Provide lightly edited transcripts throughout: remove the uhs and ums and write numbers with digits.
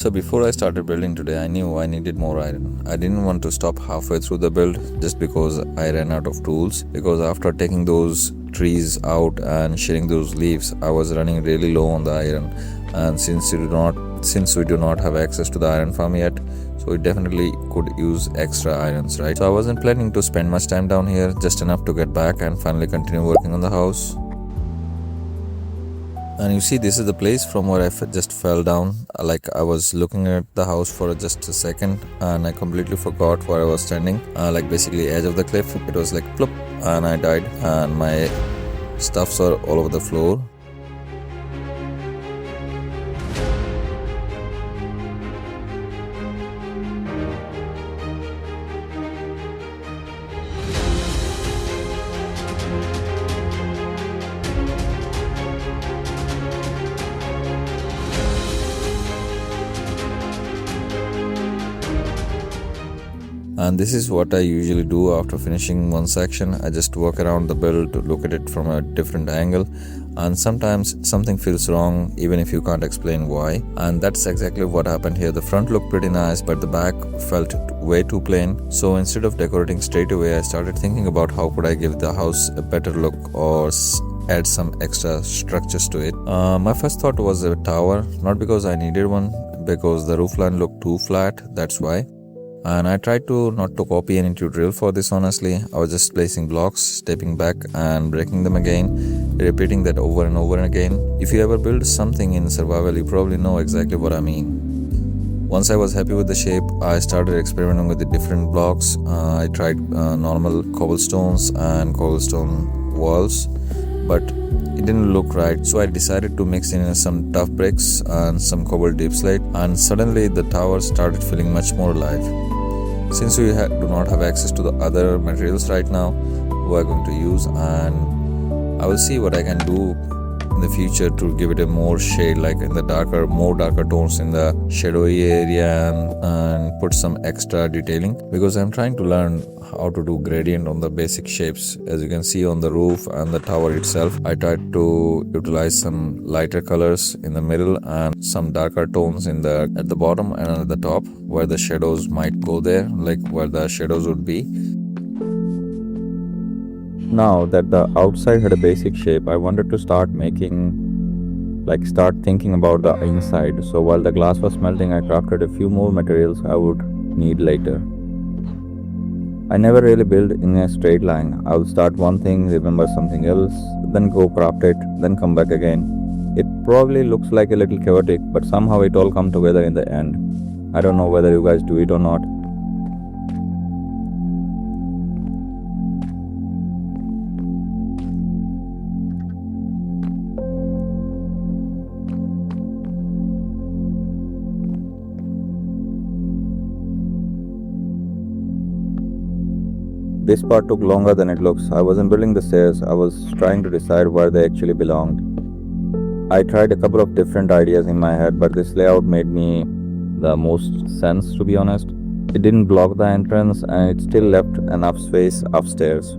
So before I started building today, I knew I needed more iron. I didn't want to stop halfway through the build just because I ran out of tools, because after taking those trees out and shearing those leaves, I was running really low on the iron. And since we do not have access to the iron farm yet, so we definitely could use extra irons, right? So I wasn't planning to spend much time down here, just enough to get back and finally continue working on the house. And you see, this is the place from where I just fell down. Like, I was looking at the house for just a second and I completely forgot where I was standing. Like basically edge of the cliff. It was like plop, and I died and my stuffs are all over the floor. And this is what I usually do after finishing one section. I just walk around the build to look at it from a different angle, and sometimes something feels wrong even if you can't explain why. And that's exactly what happened here. The front looked pretty nice, but the back felt way too plain. So instead of decorating straight away, I started thinking about how could I give the house a better look or add some extra structures to it. My first thought was a tower, not because I needed one, because the roofline looked too flat, that's why. And I tried to not to copy any tutorial for this, honestly. I was just placing blocks, stepping back and breaking them again, repeating that over and over again. If you ever build something in survival, you probably know exactly what I mean. Once I was happy with the shape, I started experimenting with the different blocks. I tried normal cobblestones and cobblestone walls, but it didn't look right, so I decided to mix in some tough bricks and some cobbled deep slate, and suddenly the tower started feeling much more alive. Since we do not have access to the other materials right now we are going to use, and I will see what I can do in the future to give it a more shade, like in the more darker tones in the shadowy area, and put some extra detailing, because I'm trying to learn how to do gradient on the basic shapes. As you can see on the roof and the tower itself, I tried to utilize some lighter colors in the middle and some darker tones at the bottom and at the top where the shadows might go there, like where the shadows would be. Now that the outside had a basic shape, I wanted to start thinking about the inside. So while the glass was melting, I crafted a few more materials I would need later. I never really build in a straight line. I will start one thing, remember something else, then go craft it, then come back again. It probably looks like a little chaotic, but somehow it all comes together in the end. I don't know whether you guys do it or not. This part took longer than it looks. I wasn't building the stairs, I was trying to decide where they actually belonged. I tried a couple of different ideas in my head, but this layout made me the most sense, to be honest. It didn't block the entrance and it still left enough space upstairs.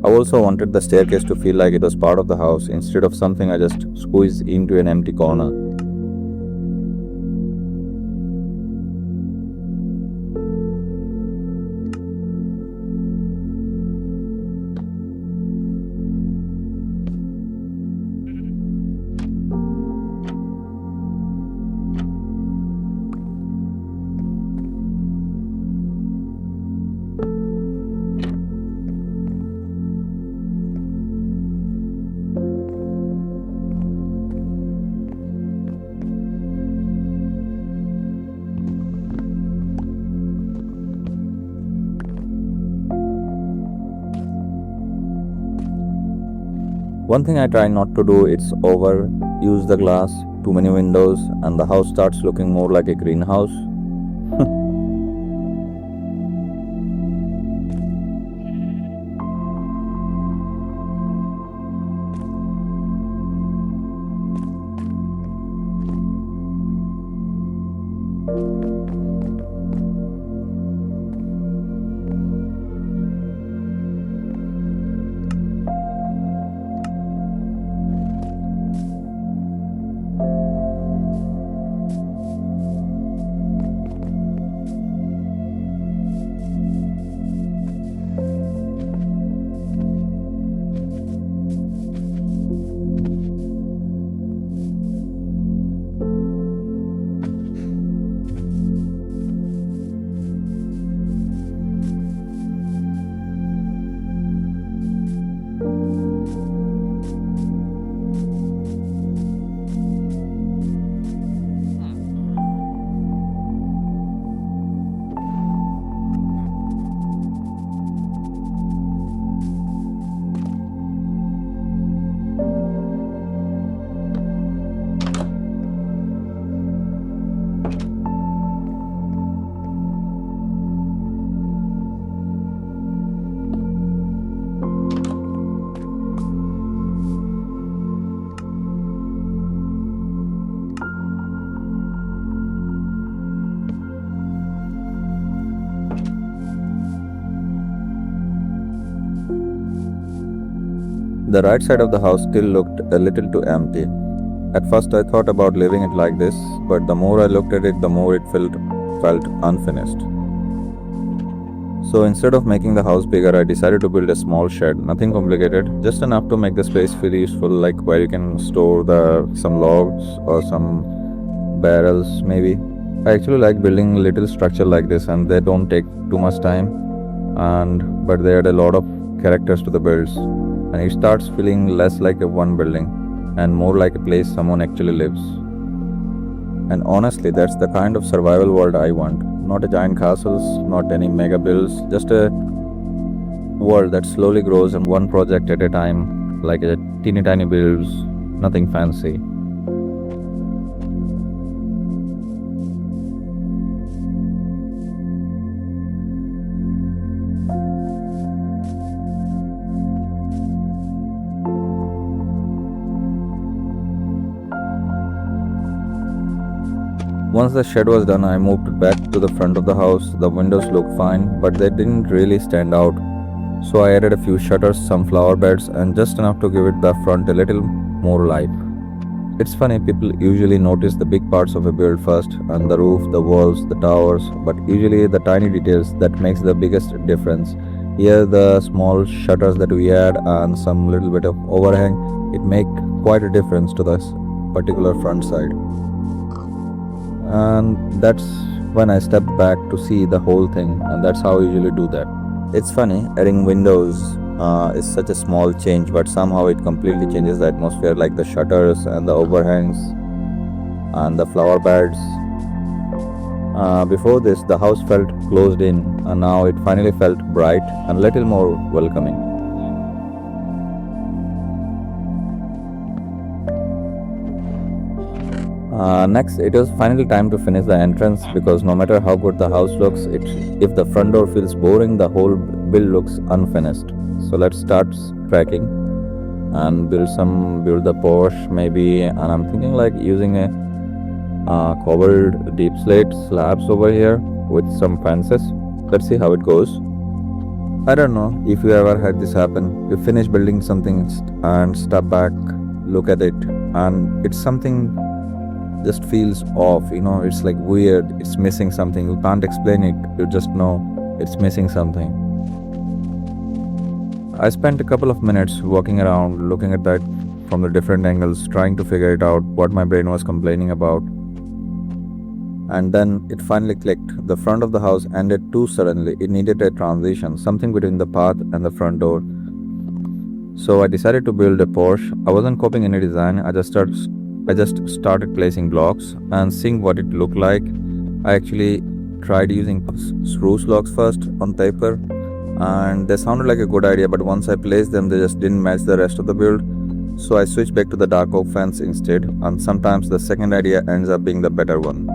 I also wanted the staircase to feel like it was part of the house instead of something I just squeezed into an empty corner. One thing I try not to do is overuse the glass, too many windows, and the house starts looking more like a greenhouse. The right side of the house still looked a little too empty. At first I thought about leaving it like this, but the more I looked at it, the more it felt unfinished. So instead of making the house bigger, I decided to build a small shed, nothing complicated, just enough to make the space feel useful, like where you can store some logs or some barrels maybe. I actually like building little structure like this, and they don't take too much time, and but they add a lot of characters to the builds, and it starts feeling less like a one building and more like a place someone actually lives. And honestly, that's the kind of survival world I want. Not a giant castles, not any mega builds, just a world that slowly grows and one project at a time, like a teeny tiny builds, nothing fancy. Once the shed was done, I moved back to the front of the house. The windows looked fine, but they didn't really stand out. So I added a few shutters, some flower beds, and just enough to give it the front a little more life. It's funny, people usually notice the big parts of a build first, and the roof, the walls, the towers, but usually the tiny details that makes the biggest difference. Here the small shutters that we add and some little bit of overhang, it make quite a difference to this particular front side. And that's when I stepped back to see the whole thing, and that's how I usually do that. It's funny, adding windows is such a small change, but somehow it completely changes the atmosphere, like the shutters and the overhangs and the flower beds. Before this, the house felt closed in, and now it finally felt bright and a little more welcoming. Next, it was finally time to finish the entrance, because no matter how good the house looks, if the front door feels boring, the whole build looks unfinished. So let's start cracking and build the porch maybe. And I'm thinking like using a cobbled deep slate slabs over here with some fences. Let's see how it goes. I don't know if you ever had this happen. You finish building something and step back, look at it, and it's something just feels off, it's like weird, it's missing something. You can't explain it, you just know it's missing something. I spent a couple of minutes walking around, looking at that from the different angles, trying to figure it out what my brain was complaining about. And then it finally clicked. The front of the house ended too suddenly. It needed a transition, something between the path and the front door. So I decided to build a porch. I wasn't copying any design. I just started placing blocks and seeing what it looked like. I actually tried using spruce logs first on paper, and they sounded like a good idea, but once I placed them, they just didn't match the rest of the build. So I switched back to the dark oak fence instead, and sometimes the second idea ends up being the better one.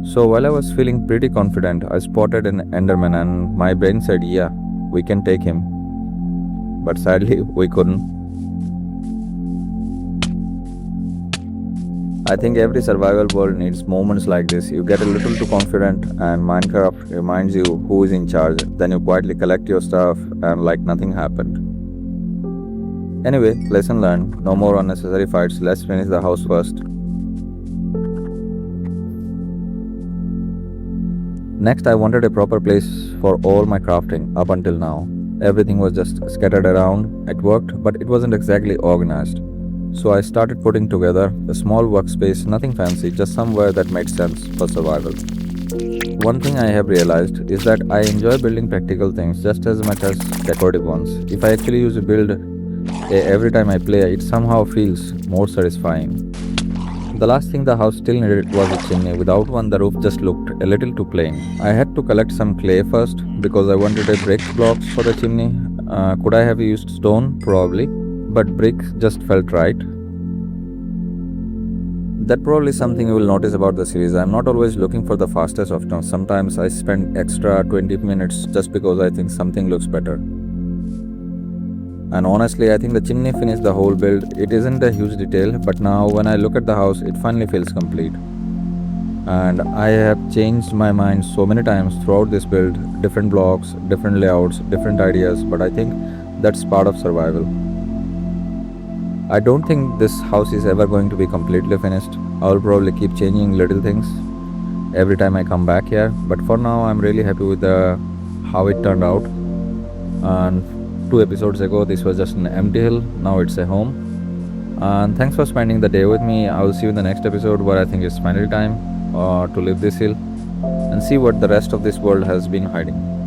So while I was feeling pretty confident, I spotted an Enderman, and my brain said, yeah, we can take him. But sadly, we couldn't. I think every survival world needs moments like this. You get a little too confident, and Minecraft reminds you who is in charge. Then you quietly collect your stuff, and like nothing happened. Anyway, lesson learned. No more unnecessary fights. Let's finish the house first. Next, I wanted a proper place for all my crafting. Up until now, everything was just scattered around. It worked, but it wasn't exactly organized. So I started putting together a small workspace, nothing fancy, just somewhere that made sense for survival. One thing I have realized is that I enjoy building practical things just as much as decorative ones. If I actually use a build every time I play, it somehow feels more satisfying. The last thing the house still needed was a chimney. Without one, the roof just looked a little too plain. I had to collect some clay first because I wanted a brick blocks for the chimney. Could I have used stone? Probably. But brick just felt right. That's probably something you will notice about the series. I'm not always looking for the fastest option. Sometimes I spend extra 20 minutes just because I think something looks better. And honestly, I think the chimney finished the whole build. It isn't a huge detail, but now when I look at the house, it finally feels complete. And I have changed my mind so many times throughout this build, different blocks, different layouts, different ideas, but I think that's part of survival. I don't think this house is ever going to be completely finished. I'll probably keep changing little things every time I come back here, but for now I'm really happy with the how it turned out. And 2 episodes ago this was just an empty hill, now it's a home. And thanks for spending the day with me. I will see you in the next episode where I think it's finally time to leave this hill and see what the rest of this world has been hiding.